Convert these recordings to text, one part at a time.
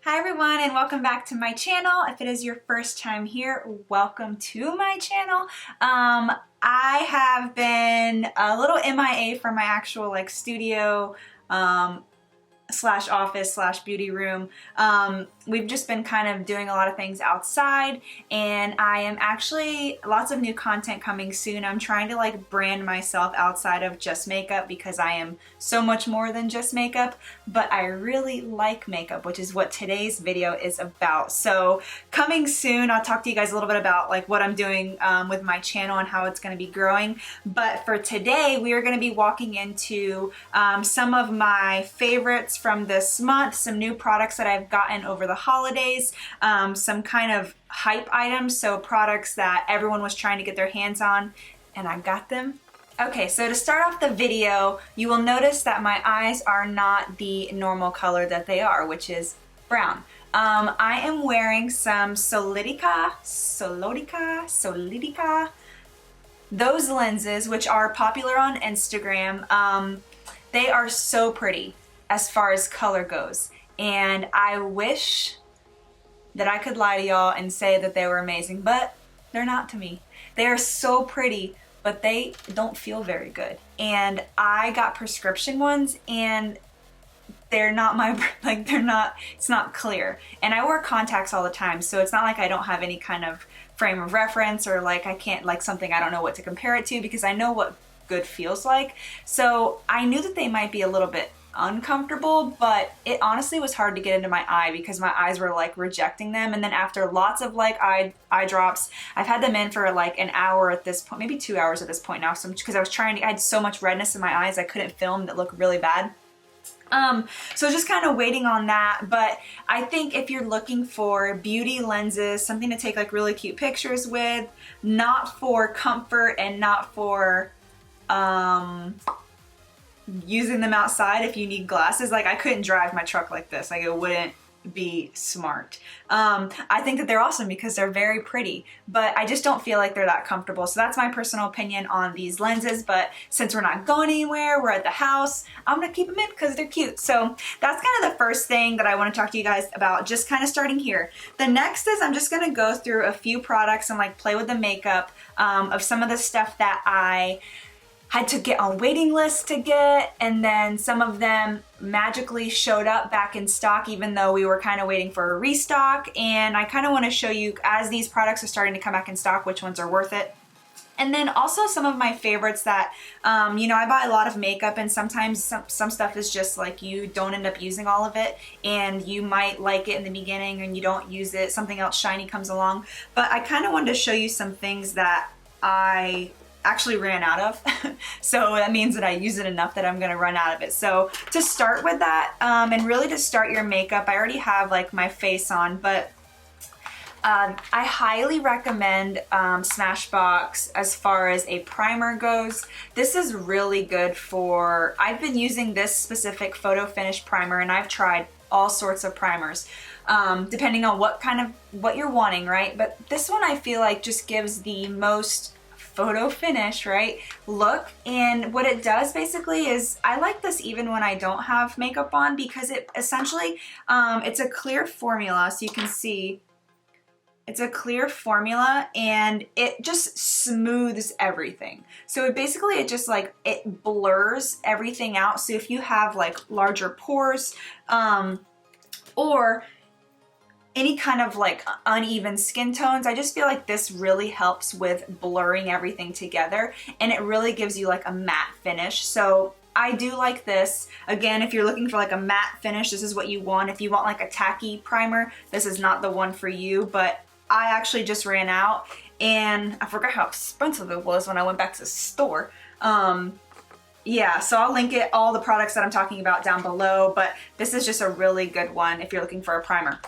Hi everyone and welcome back to my channel. If it is your first time here, welcome to my channel. I have been a little MIA from my actual studio slash office slash beauty room. We've just been kind of doing a lot of things outside, and I am actually lots of new content coming soon. I'm trying to brand myself outside of just makeup because I am so much more than just makeup, but I really like makeup, which is what today's video is about. So coming soon, I'll talk to you guys a little bit about what I'm doing with my channel and how it's going to be growing. But for today, we are going to be walking into some of my favorites from this month, some new products that I've gotten over the holidays, some kind of hype items, so products that everyone was trying to get their hands on, and I got them. Okay, so to start off the video, you will notice that my eyes are not the normal color that they are, which is brown. I am wearing some Solidica, those lenses, which are popular on Instagram. They are so pretty as far as color goes, and I wish that I could lie to y'all and say that they were amazing, but they're not to me. They are so pretty, but they don't feel very good. And I got prescription ones, and they're not my, it's not clear. And I wear contacts all the time, so it's not like I don't have any kind of frame of reference, or I can't, something I don't know what to compare it to, because I know what good feels like. So I knew that they might be a little bit uncomfortable, but it honestly was hard to get into my eye because my eyes were rejecting them. And then after lots of eye drops, I've had them in for an hour at this point, maybe 2 hours at this point now, so because I had so much redness in my eyes I couldn't film, that looked really bad. So just kind of waiting on that. But I think if you're looking for beauty lenses, something to take really cute pictures with, not for comfort and not for using them outside if you need glasses. I couldn't drive my truck like this. It wouldn't be smart. I think that they're awesome because they're very pretty, but I just don't feel like they're that comfortable. So that's my personal opinion on these lenses. But since we're not going anywhere, we're at the house, I'm gonna keep them in because they're cute. So that's kind of the first thing that I want to talk to you guys about, just kind of starting here. The next is I'm just gonna go through a few products and play with the makeup of some of the stuff that I had to get on waiting lists to get, and then some of them magically showed up back in stock even though we were kind of waiting for a restock. And I kind of want to show you, as these products are starting to come back in stock, which ones are worth it. And then also some of my favorites that, I buy a lot of makeup, and sometimes some stuff is just you don't end up using all of it, and you might like it in the beginning and you don't use it, something else shiny comes along. But I kind of wanted to show you some things that I actually ran out of. So that means that I use it enough that I'm gonna run out of it. So to start with that, and really to start your makeup, I already have my face on, but I highly recommend Smashbox as far as a primer goes. This is really good for, I've been using this specific photo finish primer, and I've tried all sorts of primers, depending on what you're wanting, right? But this one I feel just gives the most photo finish, right, look. And what it does basically is, I like this even when I don't have makeup on, because it essentially, it's a clear formula, so you can see it's a clear formula, and it just smooths everything. So it just it blurs everything out. So if you have larger pores, or any kind of uneven skin tones, I just feel this really helps with blurring everything together, and it really gives you a matte finish. So I do like this. Again, if you're looking for a matte finish, this is what you want. If you want a tacky primer, this is not the one for you. But I actually just ran out, and I forgot how expensive it was when I went back to the store. Yeah, so I'll link all the products that I'm talking about down below, but this is just a really good one if you're looking for a primer.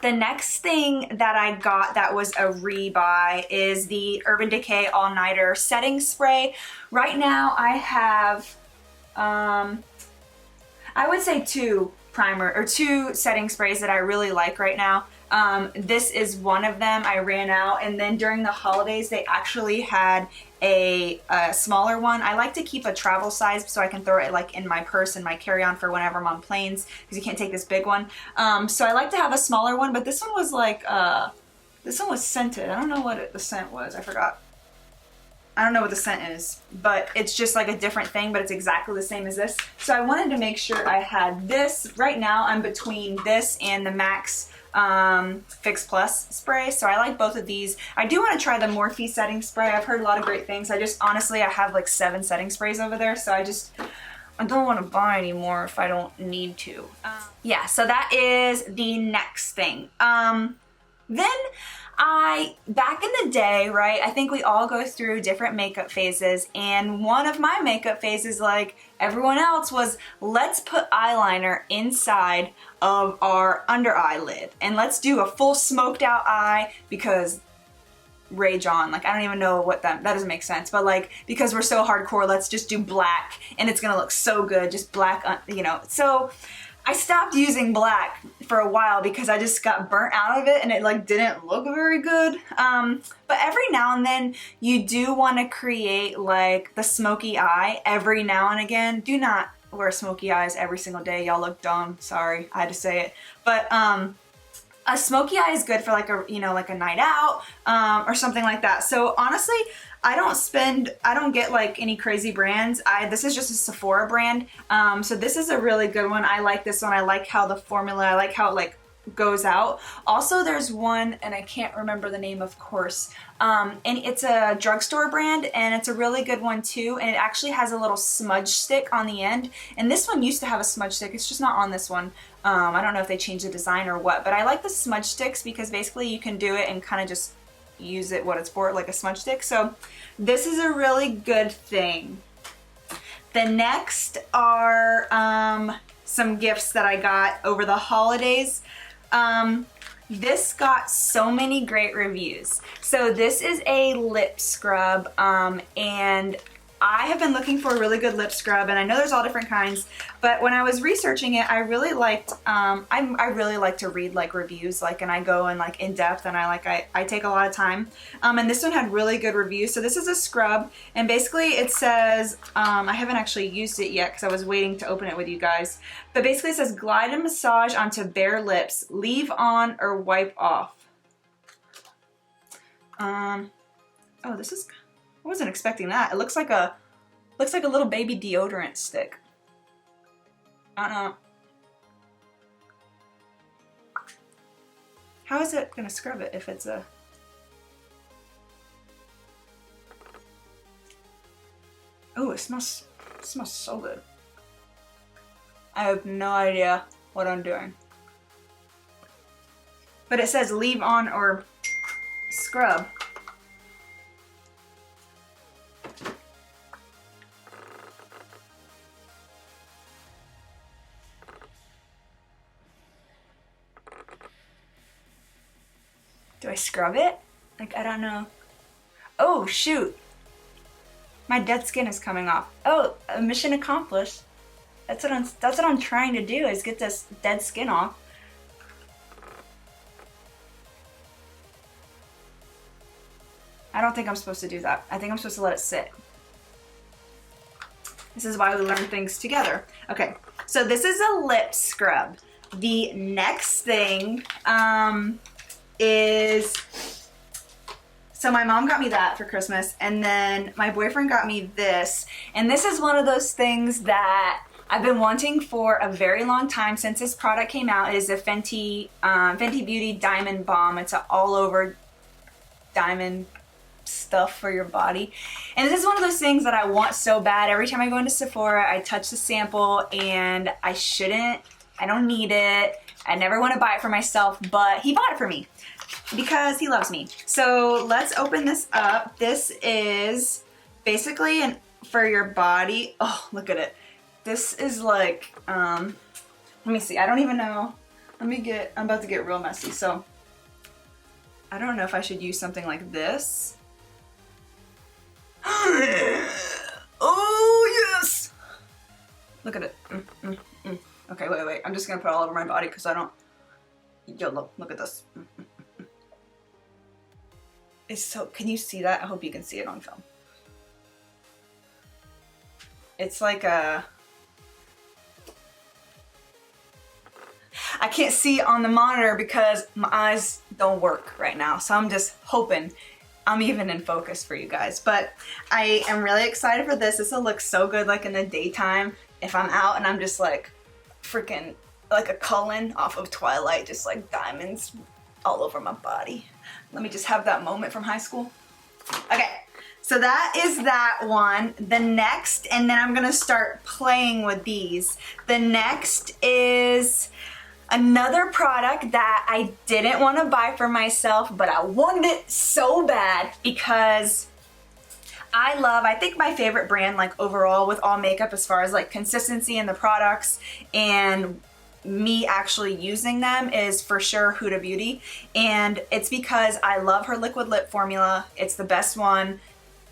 The next thing that I got that was a rebuy is the Urban Decay All Nighter Setting Spray. Right now I have, I would say 2 primer or 2 setting sprays that I really like right now. This is one of them. I ran out, and then during the holidays they actually had a smaller one. I like to keep a travel size so I can throw it like in my purse and my carry-on for whenever I'm on planes, because you can't take this big one. So I like to have a smaller one, but this one was like this one was scented. I don't know what the scent was. I forgot. I don't know what the scent is, but it's just like a different thing, but it's exactly the same as this. So I wanted to make sure I had this. Right now I'm between this and the Max Fix Plus spray, so I like both of these. I do want to try the Morphe setting spray. I've heard a lot of great things. I just honestly, I have like 7 setting sprays over there, so I don't want to buy any more if I don't need to. Yeah, so that is the next thing. Then back in the day, right, I think we all go through different makeup phases, and one of my makeup phases, like everyone else, was let's put eyeliner inside of our under eyelid and let's do a full smoked out eye, because rage on, like I don't even know what that doesn't make sense, but like because we're so hardcore, let's just do black and it's gonna look so good, just black, you know. So I stopped using black for a while because I just got burnt out of it and it like didn't look very good. But every now and then you do want to create like the smoky eye every now and again. Do not wear smoky eyes every single day. Y'all look dumb. Sorry, I had to say it. But a smoky eye is good for like a, you know, like a night out or something like that. So honestly, I don't get like any crazy brands. This is just a Sephora brand. So this is a really good one. I like this one. I like how the formula, I like how it like goes out. Also, there's one, and I can't remember the name, of course, and it's a drugstore brand, and it's a really good one too, and it actually has a little smudge stick on the end, and this one used to have a smudge stick. It's just not on this one. I don't know if they changed the design or what, but I like the smudge sticks because basically you can do it and kind of just use it what it's for, like a smudge stick. So this is a really good thing. The next are some gifts that I got over the holidays. This got so many great reviews. So this is a lip scrub, and I have been looking for a really good lip scrub, and I know there's all different kinds, but when I was researching it, I really liked, I really like to read like reviews, like, and I go in like in depth, and I take a lot of time. And this one had really good reviews. So this is a scrub, and basically it says, I haven't actually used it yet because I was waiting to open it with you guys, but basically it says glide and massage onto bare lips, leave on or wipe off. Oh, this is, I wasn't expecting that. It looks like a little baby deodorant stick. I don't know. How is it gonna scrub it if it's a... Oh, it smells so good. I have no idea what I'm doing. But it says leave on or scrub. Do I scrub it? Like, I don't know. Oh, shoot. My dead skin is coming off. Oh, mission accomplished. That's what I'm trying to do, is get this dead skin off. I don't think I'm supposed to do that. I think I'm supposed to let it sit. This is why we learn things together. Okay, so this is a lip scrub. The next thing, is, so my mom got me that for Christmas, and then my boyfriend got me this, and this is one of those things that I've been wanting for a very long time since this product came out. It is a Fenty Beauty Diamond Balm. It's an all over diamond stuff for your body, and this is one of those things that I want so bad. Every time I go into Sephora, I touch the sample, and I don't need it. I never want to buy it for myself, but he bought it for me because he loves me. So let's open this up. This is basically for your body. Oh, look at it. This is like, let me see. I don't even know. I'm about to get real messy. So I don't know if I should use something like this. Oh, yes. Look at it. Okay, wait. I'm just gonna put it all over my body because I don't, yo, look at this. It's so, can you see that? I hope you can see it on film. It's like a, I can't see on the monitor because my eyes don't work right now. So I'm just hoping I'm even in focus for you guys. But I am really excited for this. This will look so good like in the daytime if I'm out and I'm just like freaking like a Cullen off of Twilight, just like diamonds all over my body. Let me just have that moment from high school. Okay. So that is that one. The next, and then I'm gonna start playing with these. The next is another product that I didn't want to buy for myself, but I wanted it so bad because I think my favorite brand like overall with all makeup as far as like consistency in the products and me actually using them is for sure Huda Beauty. And it's because I love her liquid lip formula. It's the best one.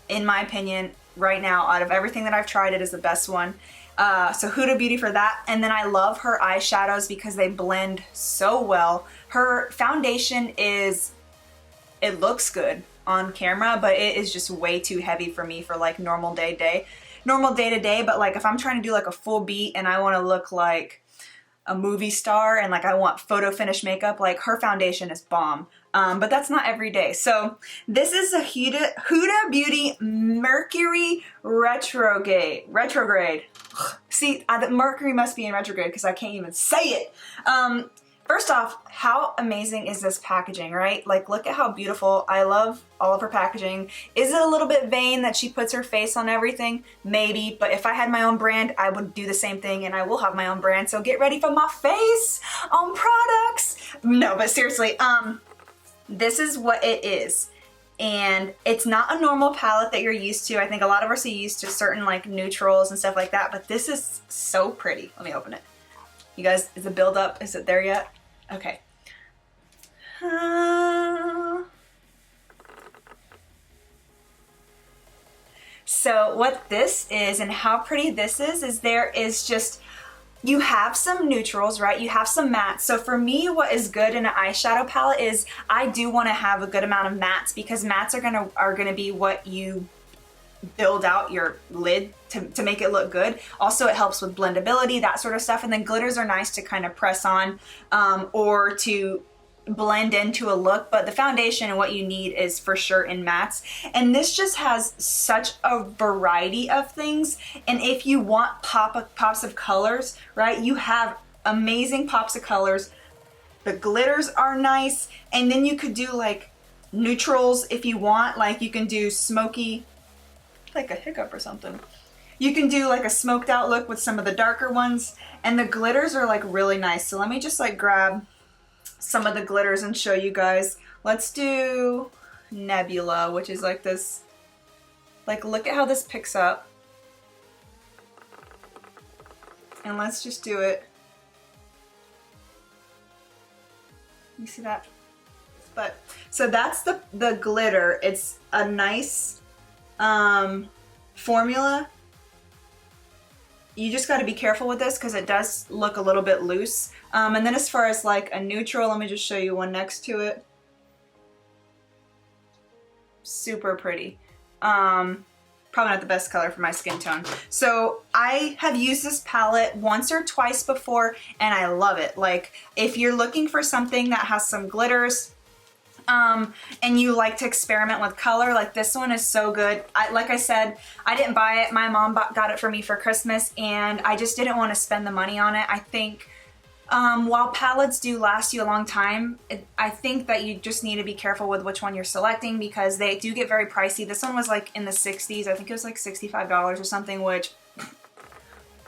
In my opinion, right now, out of everything that I've tried, it is the best one. So Huda Beauty for that. And then I love her eyeshadows because they blend so well. Her foundation is, it looks good on camera, but it is just way too heavy for me for like normal day to day. But like if I'm trying to do like a full beat and I want to look like a movie star and like I want photo finish makeup, like her foundation is bomb. But that's not every day. So this is a Huda Beauty Mercury Retrograde. See, the Mercury must be in retrograde because I can't even say it. First off, how amazing is this packaging, right? Like, look at how beautiful. I love all of her packaging. Is it a little bit vain that she puts her face on everything? Maybe, but if I had my own brand, I would do the same thing, and I will have my own brand, so get ready for my face on products. No, but seriously, this is what it is. And it's not a normal palette that you're used to. I think a lot of us are used to certain like neutrals and stuff like that, but this is so pretty. Let me open it. You guys, is the build up? Is it there yet? Okay. So what this is and how pretty this is there is just, you have some neutrals, right? You have some mattes. So for me, what is good in an eyeshadow palette is I do want to have a good amount of mattes because mattes are gonna be what you build out your lid to make it look good. Also, it helps with blendability, that sort of stuff. And then glitters are nice to kind of press on or to blend into a look, but the foundation and what you need is for sure in mattes. And this just has such a variety of things. And if you want pops of colors, right, you have amazing pops of colors. The glitters are nice. And then you could do like neutrals if you want, like you can do smoky, like a hiccup or something. You can do like a smoked out look with some of the darker ones, and the glitters are like really nice. So let me just like grab some of the glitters and show you guys. Let's do Nebula, which is like this, like look at how this picks up. And let's just do it. You see that? But so that's the glitter. It's a nice formula. You just got to be careful with this because it does look a little bit loose. And then as far as like a neutral, let me just show you one next to it. Super pretty. Probably not the best color for my skin tone. So I have used this palette once or twice before and I love it. Like if you're looking for something that has some glitters, and you like to experiment with color, like this one is so good. Like I said, I didn't buy it. My mom got it for me for Christmas and I just didn't want to spend the money on it. I think while palettes do last you a long time, I think that you just need to be careful with which one you're selecting because they do get very pricey. This one was like in the 60s. I think it was like $65 or something, which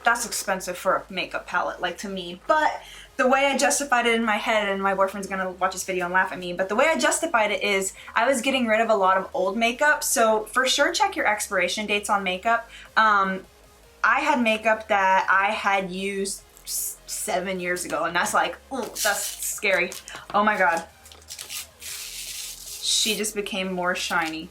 that's expensive for a makeup palette, like to me. But the way I justified it in my head, and my boyfriend's gonna watch this video and laugh at me, but the way I justified it is I was getting rid of a lot of old makeup. So for sure, check your expiration dates on makeup. I had makeup that I had used 7 years ago, and that's like, ooh, that's scary. Oh my God. She just became more shiny.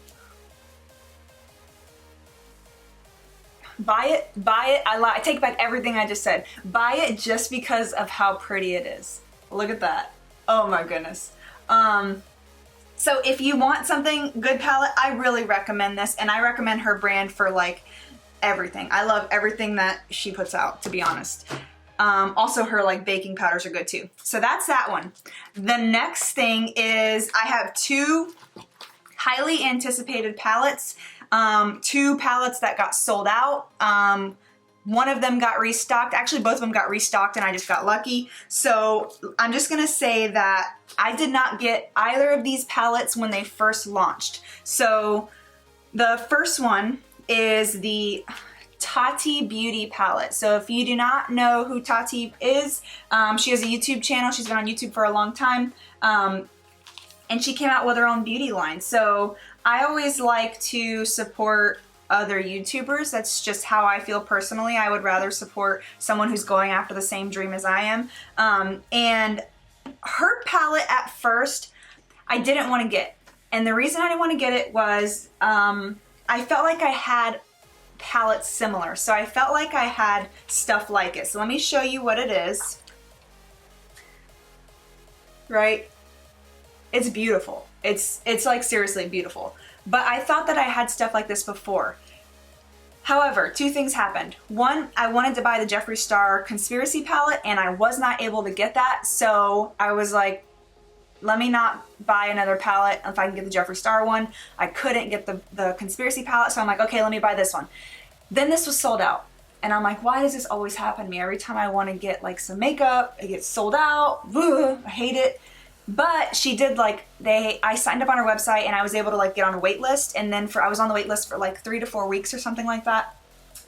buy it, buy it. I take back everything I just said. Buy it just because of how pretty it is. Look at that. Oh my goodness. So if you want something good palette, I really recommend this, and I recommend her brand for like everything. I love everything that she puts out, to be honest. Also her like baking powders are good too. So that's that one. The next thing is I have two highly anticipated palettes. Two palettes that got sold out. One of them got restocked. Actually, both of them got restocked and I just got lucky. So I'm just gonna say that I did not get either of these palettes when they first launched. So the first one is the TATI Beauty palette. So if you do not know who TATI is, she has a YouTube channel. She's been on YouTube for a long time. And she came out with her own beauty line. So I always like to support other YouTubers. That's just how I feel personally. I would rather support someone who's going after the same dream as I am. And her palette at first, I didn't want to get. And the reason I didn't want to get it was I felt like I had palettes similar. So I felt like I had stuff like it. So let me show you what it is. Right? It's beautiful. It's like seriously beautiful. But I thought that I had stuff like this before. However, two things happened. One, I wanted to buy the Jeffree Star Conspiracy palette and I was not able to get that. So I was like, let me not buy another palette if I can get the Jeffree Star one. I couldn't get the Conspiracy palette, so I'm like, okay, let me buy this one. Then this was sold out. And I'm like, why does this always happen to me? Every time I want to get like some makeup, it gets sold out. Ugh, I hate it. But she did like, I signed up on her website and I was able to like get on a wait list. And then I was on the wait list for like 3 to 4 weeks or something like that.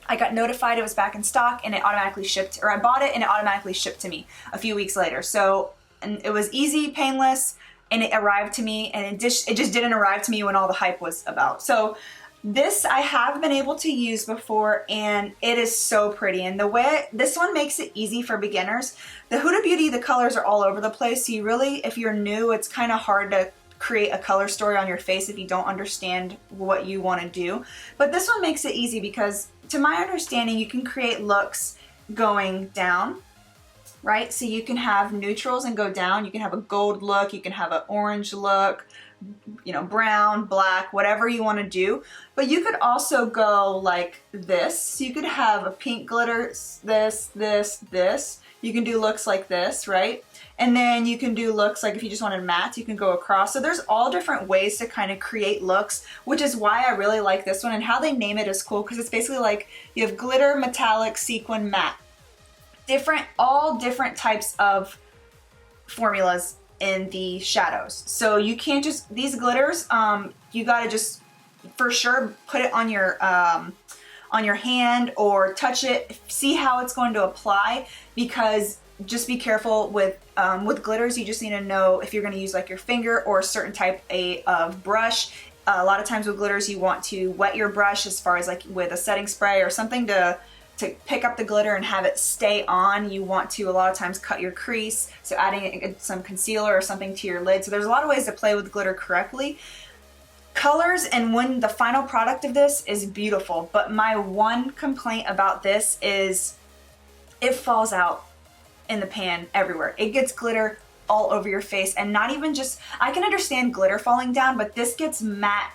I got notified it was back in stock and it automatically shipped, or I bought it and it automatically shipped to me a few weeks later. So, and it was easy, painless, and it arrived to me, and it just didn't arrive to me when all the hype was about. So this I have been able to use before and it is so pretty. And the way, this one makes it easy for beginners. The Huda Beauty, the colors are all over the place. So you really, if you're new, it's kind of hard to create a color story on your face if you don't understand what you want to do. But this one makes it easy because to my understanding, you can create looks going down, right? So you can have neutrals and go down. You can have a gold look, you can have an orange look, you know, brown, black, whatever you want to do. But you could also go like this. You could have a pink glitter, this. You can do looks like this, right? And then you can do looks like if you just wanted matte, you can go across. So there's all different ways to kind of create looks, which is why I really like this one. And how they name it is cool because it's basically like you have glitter, metallic, sequin, matte. All different types of formulas in the shadows. So you can't just, these glitters, you gotta just for sure put it on your hand or touch it, see how it's going to apply, because just be careful with glitters. You just need to know if you're going to use like your finger or a certain type of brush. A lot of times with glitters you want to wet your brush as far as like with a setting spray or something to pick up the glitter and have it stay on. You want to a lot of times cut your crease, so adding some concealer or something to your lid. So there's a lot of ways to play with glitter correctly. Colors, and when the final product of this is beautiful, but my one complaint about this is it falls out in the pan everywhere. It gets glitter all over your face, and not even just, I can understand glitter falling down, but this gets matte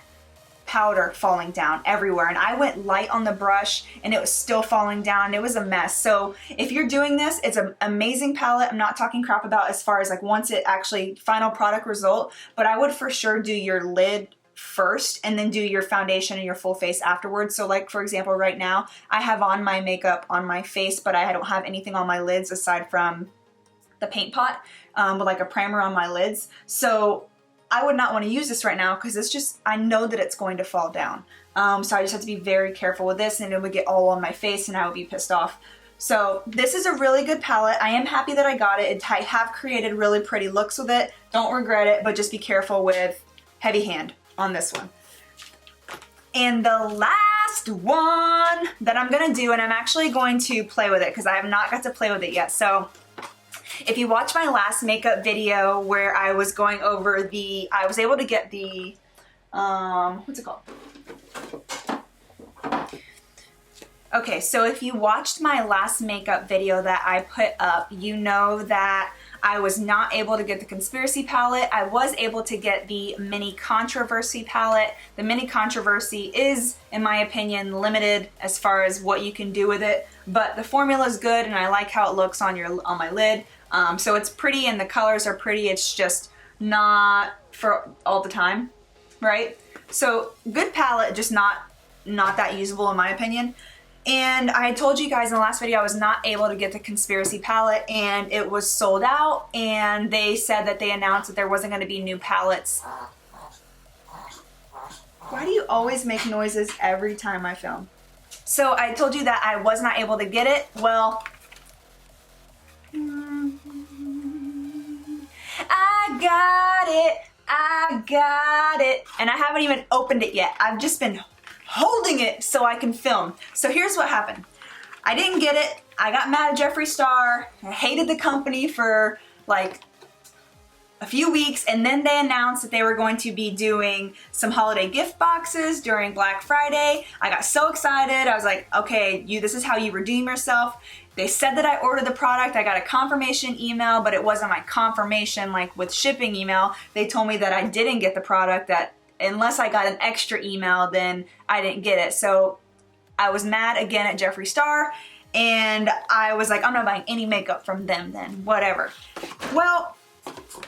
powder falling down everywhere. And I went light on the brush and it was still falling down. It was a mess. So if you're doing this, it's an amazing palette. I'm not talking crap about as far as like once it actually final product result, but I would for sure do your lid first and then do your foundation and your full face afterwards. So like for example, right now I have on my makeup on my face, but I don't have anything on my lids aside from the paint pot with like a primer on my lids. So I would not want to use this right now because it's just, I know that it's going to fall down. So I just have to be very careful with this, and it would get all on my face and I would be pissed off. So this is a really good palette. I am happy that I got it. I have created really pretty looks with it. Don't regret it, but just be careful with heavy hand on this one. And the last one that I'm gonna do, and I'm actually going to play with it because I have not got to play with it yet. So if you watch my last makeup video where I was going over I was able to get the, what's it called? Okay, so if you watched my last makeup video that I put up, you know that I was not able to get the Conspiracy palette. I was able to get the Mini Controversy palette. The Mini Controversy is, in my opinion, limited as far as what you can do with it, but the formula is good and I like how it looks on my lid. So it's pretty and the colors are pretty. It's just not for all the time, right? So good palette, just not that usable in my opinion. And I told you guys in the last video I was not able to get the Conspiracy palette and it was sold out, and they said that they announced that there wasn't going to be new palettes. Why do you always make noises every time I film? So I told you that I was not able to get it. Well, I got it. And I haven't even opened it yet. I've just been holding it so I can film. So here's what happened. I didn't get it. I got mad at Jeffree Star. I hated the company for like a few weeks, and then they announced that they were going to be doing some holiday gift boxes during Black Friday. I got so excited. I was like, okay, this is how you redeem yourself. They said that I ordered the product. I got a confirmation email, but it wasn't my confirmation like with shipping email. They told me that I didn't get the product, that unless I got an extra email, then I didn't get it. So I was mad again at Jeffree Star, and I was like, I'm not buying any makeup from them then, whatever. Well,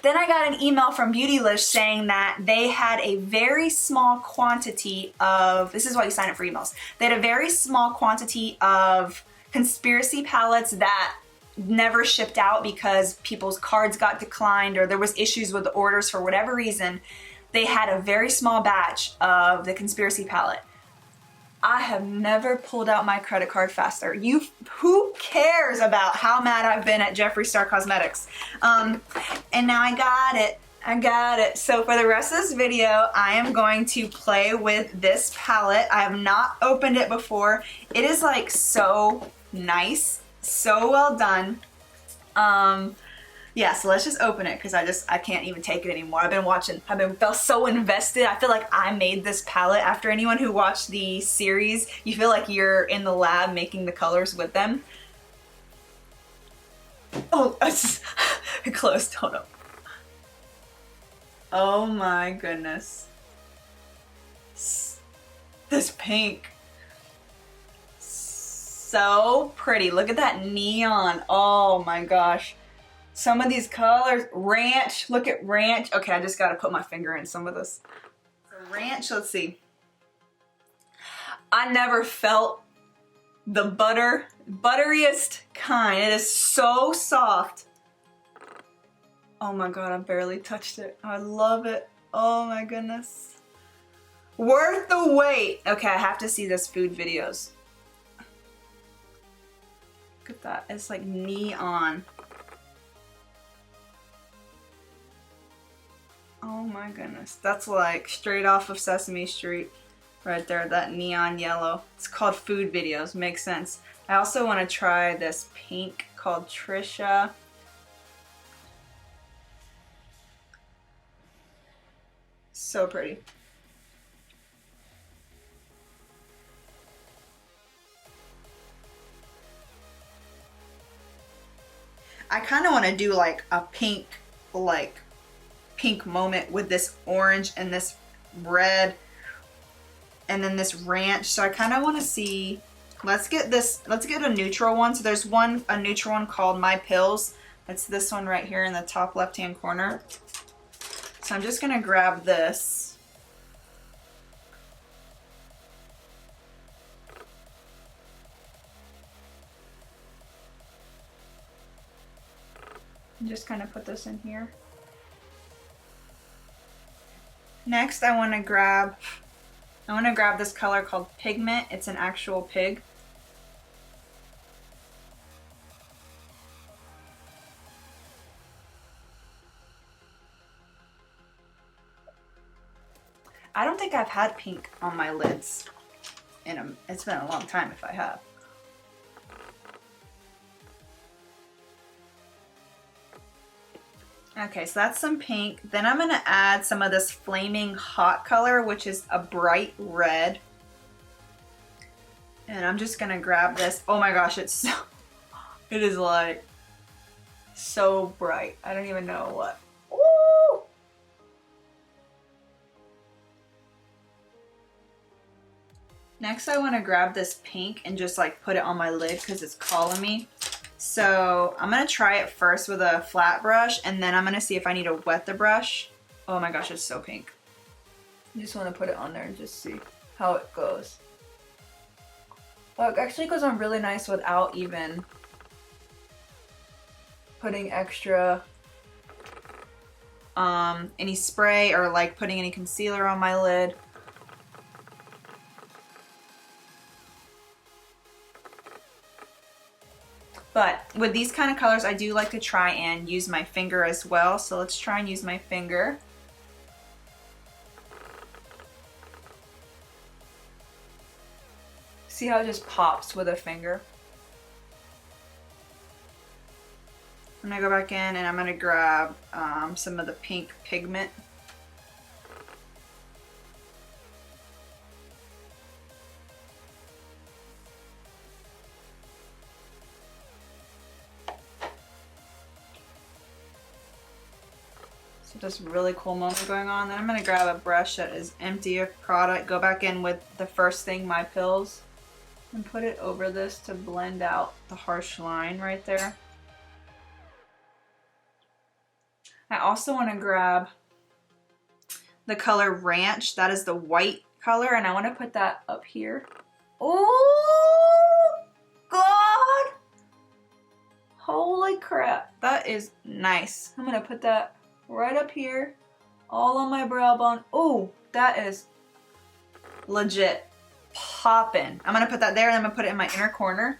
then I got an email from Beautylish saying that they had a very small quantity of, this is why you sign up for emails, they had a very small quantity of Conspiracy palettes that never shipped out because people's cards got declined or there was issues with the orders for whatever reason. They had a very small batch of the Conspiracy palette. I have never pulled out my credit card faster. Who cares about how mad I've been at Jeffree Star Cosmetics? And now I got it. So for the rest of this video, I am going to play with this palette. I have not opened it before. It is like so nice, so well done. Yeah, so let's just open it because I can't even take it anymore. Felt so invested. I feel like I made this palette. After anyone who watched the series, you feel like you're in the lab making the colors with them. Oh, it closed, hold up. Oh my goodness. This pink. So pretty. Look at that neon. Oh my gosh. Some of these colors, ranch, look at ranch. Okay, I just gotta put my finger in some of this. So ranch, let's see. I never felt the butteriest kind. It is so soft. Oh my God, I barely touched it. I love it. Oh my goodness. Worth the wait. Okay, I have to see this food videos. Look at that, it's like neon. Oh my goodness, that's like straight off of Sesame Street right there, that neon yellow. It's called Food Videos, makes sense. I also want to try this pink called Trisha. So pretty. I kind of want to do like a pink moment with this orange and this red and then this ranch. So I kind of want to see, let's get a neutral one. So there's a neutral one called My Pills. That's this one right here in the top left hand corner. So I'm just gonna grab this. And just kind of put this in here. Next, I want to grab this color called Pigment. It's an actual pig. I don't think I've had pink on my lids it's been a long time if I have. Okay, so that's some pink. Then I'm gonna add some of this Flaming Hot color, which is a bright red. And I'm just gonna grab this. Oh my gosh, it's so, it is like so bright. I don't even know what. Ooh! Next, I want to grab this pink and just like put it on my lid because it's calling me. So I'm gonna try it first with a flat brush, and then I'm gonna see if I need to wet the brush. Oh my gosh, it's so pink. I just want to put it on there and just see how it goes. Well, it actually goes on really nice without even putting extra any spray or like putting any concealer on my lid. But with these kind of colors, I do like to try and use my finger as well. So let's try and use my finger. See how it just pops with a finger? I'm gonna go back in and I'm gonna grab some of the pink pigment. So just really cool moment going on. Then I'm gonna grab a brush that is empty of product, go back in with the first thing, my pills, and put it over this to blend out the harsh line right there. I also want to grab the color Ranch. That is the white color, and I want to put that up here. Oh God! Holy crap, that is nice. I'm gonna put that right up here, all on my brow bone. Oh, that is legit poppin'. I'm gonna put that there, and I'm gonna put it in my inner corner.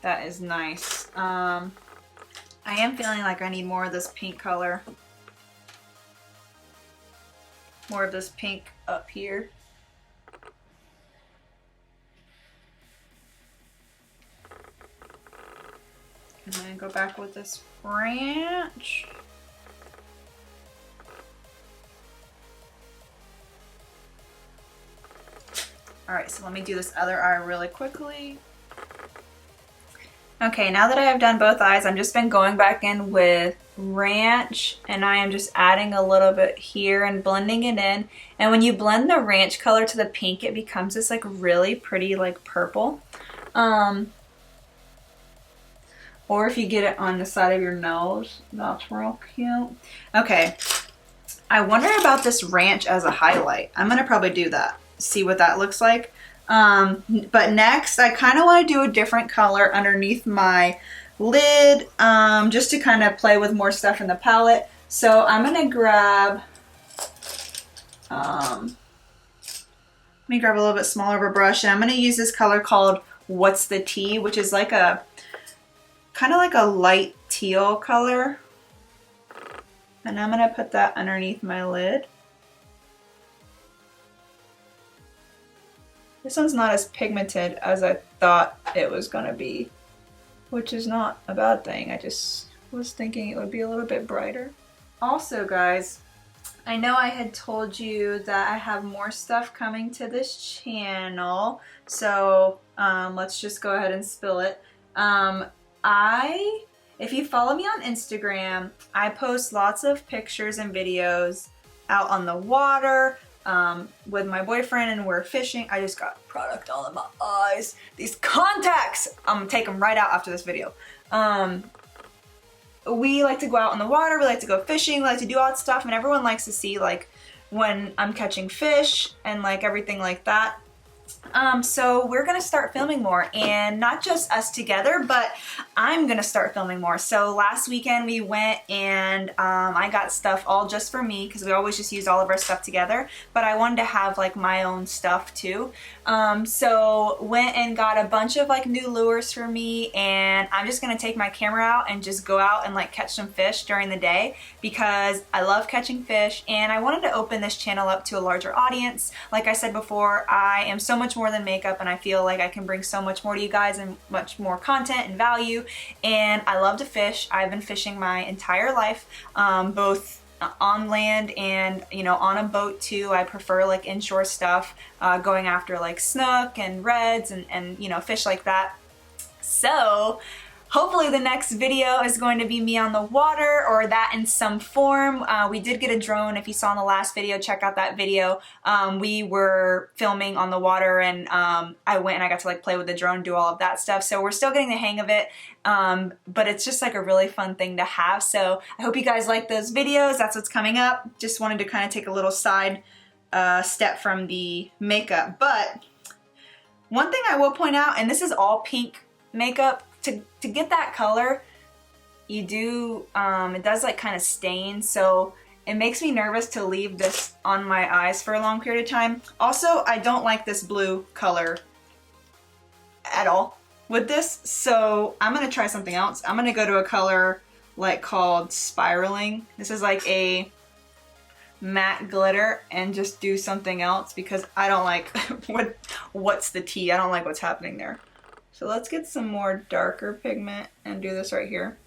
That is nice. I am feeling like I need more of this pink color. More of this pink up here. And then go back with this Ranch. Alright, so let me do this other eye really quickly. Okay, now that I have done both eyes, I've just been going back in with Ranch, and I am just adding a little bit here and blending it in. And when you blend the Ranch color to the pink, it becomes this like really pretty like purple. Or if you get it on the side of your nose, that's real cute. Okay, I wonder about this Ranch as a highlight. I'm gonna probably do that, see what that looks like. But next, I kind of want to do a different color underneath my lid, just to kind of play with more stuff in the palette. So I'm gonna grab, let me grab a little bit smaller of a brush, and I'm gonna use this color called What's the Tea, which is like a kind of like a light teal color. And I'm gonna put that underneath my lid. This one's not as pigmented as I thought it was gonna be, which is not a bad thing. I just was thinking it would be a little bit brighter. Also, guys, I know I had told you that I have more stuff coming to this channel, so let's just go ahead and spill it. If you follow me on Instagram, I post lots of pictures and videos out on the water, with my boyfriend, and we're fishing. I just got product all in my eyes. These contacts! I'm gonna take them right out after this video. We like to go out on the water, we like to go fishing, we like to do all that stuff, and everyone likes to see like when I'm catching fish and like everything like that. So we're gonna start filming more, and not just us together, but I'm gonna start filming more. So last weekend we went and I got stuff all just for me, because we always just use all of our stuff together, but I wanted to have like my own stuff too. So went and got a bunch of like new lures for me, and I'm just gonna take my camera out and just go out and like catch some fish during the day, because I love catching fish and I wanted to open this channel up to a larger audience. Like I said before, I am so so much more than makeup, and I feel like I can bring so much more to you guys and much more content and value. And I love to fish. I've been fishing my entire life, both on land and, you know, on a boat too. I prefer like inshore stuff, going after like snook and reds and you know, fish like that. So hopefully the next video is going to be me on the water, or that in some form. We did get a drone. If you saw in the last video, check out that video. We were filming on the water, and I went and I got to like play with the drone, do all of that stuff. So we're still getting the hang of it, but it's just like a really fun thing to have. So I hope you guys like those videos. That's what's coming up. Just wanted to kind of take a little side step from the makeup. But one thing I will point out, and this is all pink makeup, to get that color, you do, it does like kind of stain, so it makes me nervous to leave this on my eyes for a long period of time. Also, I don't like this blue color at all with this, so I'm gonna try something else. I'm gonna go to a color like called Spiraling. This is like a matte glitter, and just do something else because I don't like what's the tea? I don't like what's happening there. So let's get some more darker pigment and do this right here.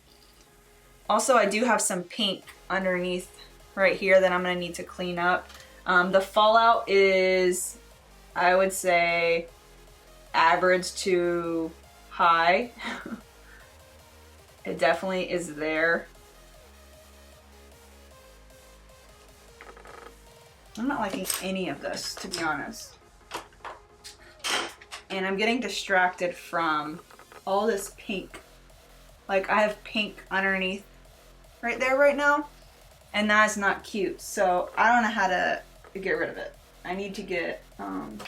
Also, I do have some pink underneath right here that I'm gonna need to clean up. The fallout is, I would say, average to high. It definitely is there. I'm not liking any of this, to be honest. And I'm getting distracted from all this pink. Like, I have pink underneath right there right now, and that is not cute. So I don't know how to get rid of it. I need to get I don't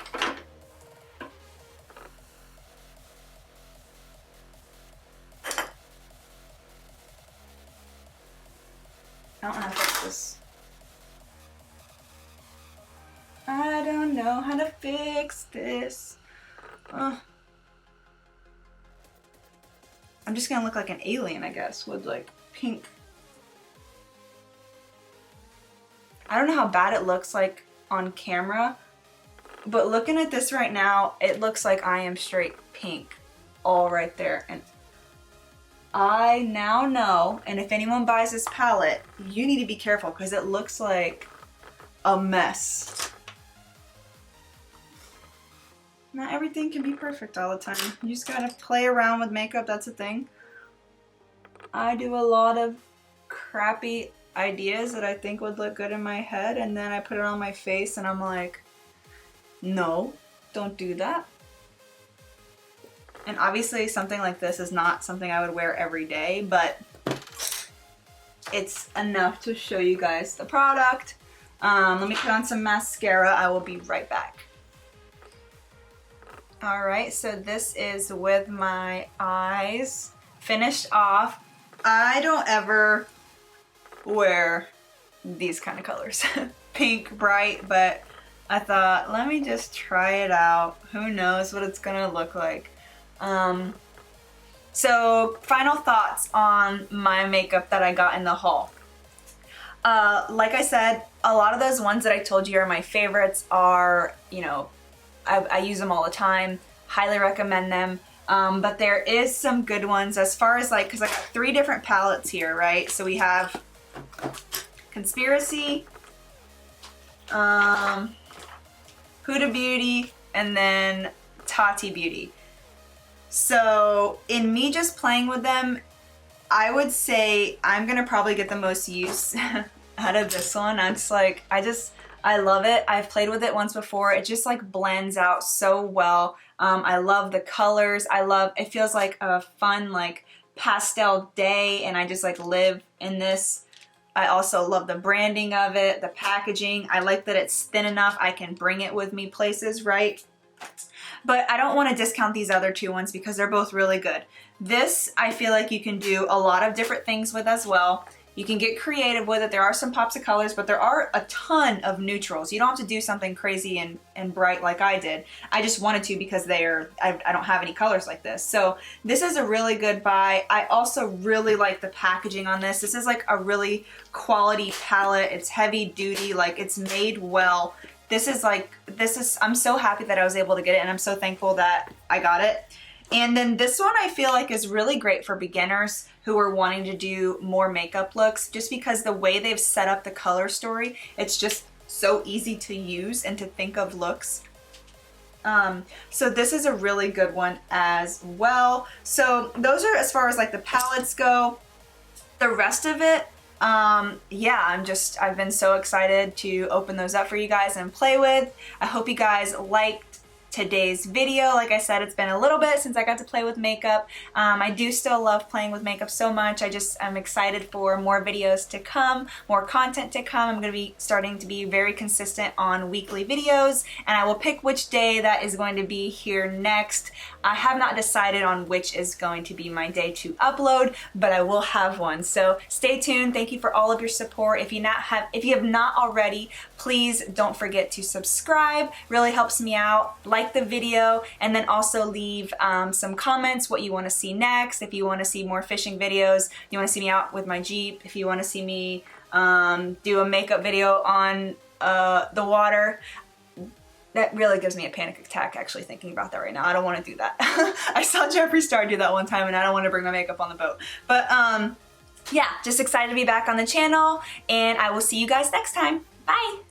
know how to fix this. I don't know how to fix this. I'm just gonna look like an alien, I guess, with like pink. I don't know how bad it looks like on camera, but looking at this right now, it looks like I am straight pink all right there. And I now know, and if anyone buys this palette, you need to be careful because it looks like a mess. Not everything can be perfect all the time. You just gotta play around with makeup, that's a thing. I do a lot of crappy ideas that I think would look good in my head, and then I put it on my face and I'm like, no, don't do that. And obviously something like this is not something I would wear every day, but it's enough to show you guys the product. Let me put on some mascara. I will be right back. Alright, so this is with my eyes finished off. I don't ever wear these kind of colors. Pink, bright, but I thought, let me just try it out. Who knows what it's gonna look like. So, final thoughts on my makeup that I got in the haul. Like I said, a lot of those ones that I told you are my favorites are, you know, I use them all the time, highly recommend them, but there is some good ones as far as like, because I got 3 different palettes here, right? So we have Conspiracy, Huda Beauty, and then TATI Beauty. So in me just playing with them, I would say I'm gonna probably get the most use out of this one. I'm just like, I love it. I've played with it once before. It just like blends out so well. I love the colors. It feels like a fun like pastel day, and I just like live in this. I also love the branding of it, the packaging. I like that it's thin enough I can bring it with me places, right? But I don't want to discount these other 2 ones because they're both really good. This, I feel like you can do a lot of different things with as well. You can get creative with it. There are some pops of colors, but there are a ton of neutrals. You don't have to do something crazy and bright like I did. I just wanted to because I don't have any colors like this. So this is a really good buy. I also really like the packaging on this. This is like a really quality palette. It's heavy duty, like it's made well. I'm so happy that I was able to get it, and I'm so thankful that I got it. And then this one I feel like is really great for beginners who are wanting to do more makeup looks, just because the way they've set up the color story, it's just so easy to use and to think of looks. So this is a really good one as well. So those are as far as like the palettes go. The rest of it, yeah, I've been so excited to open those up for you guys and play with. I hope you guys liked today's video. Like I said, it's been a little bit since I got to play with makeup. I do still love playing with makeup so much. I'm excited for more videos to come, more content to come. I'm going to be starting to be very consistent on weekly videos, and I will pick which day that is going to be here next. I have not decided on which is going to be my day to upload, but I will have one. So stay tuned. Thank you for all of your support. If you have not already, please don't forget to subscribe. Really helps me out. Like the video, and then also leave some comments what you want to see next. If you want to see more fishing videos, if you want to see me out with my Jeep, if you want to see me do a makeup video on the water. That really gives me a panic attack actually thinking about that right now. I don't want to do that. I saw Jeffree Star do that one time, and I don't want to bring my makeup on the boat. But yeah, just excited to be back on the channel, and I will see you guys next time. Bye!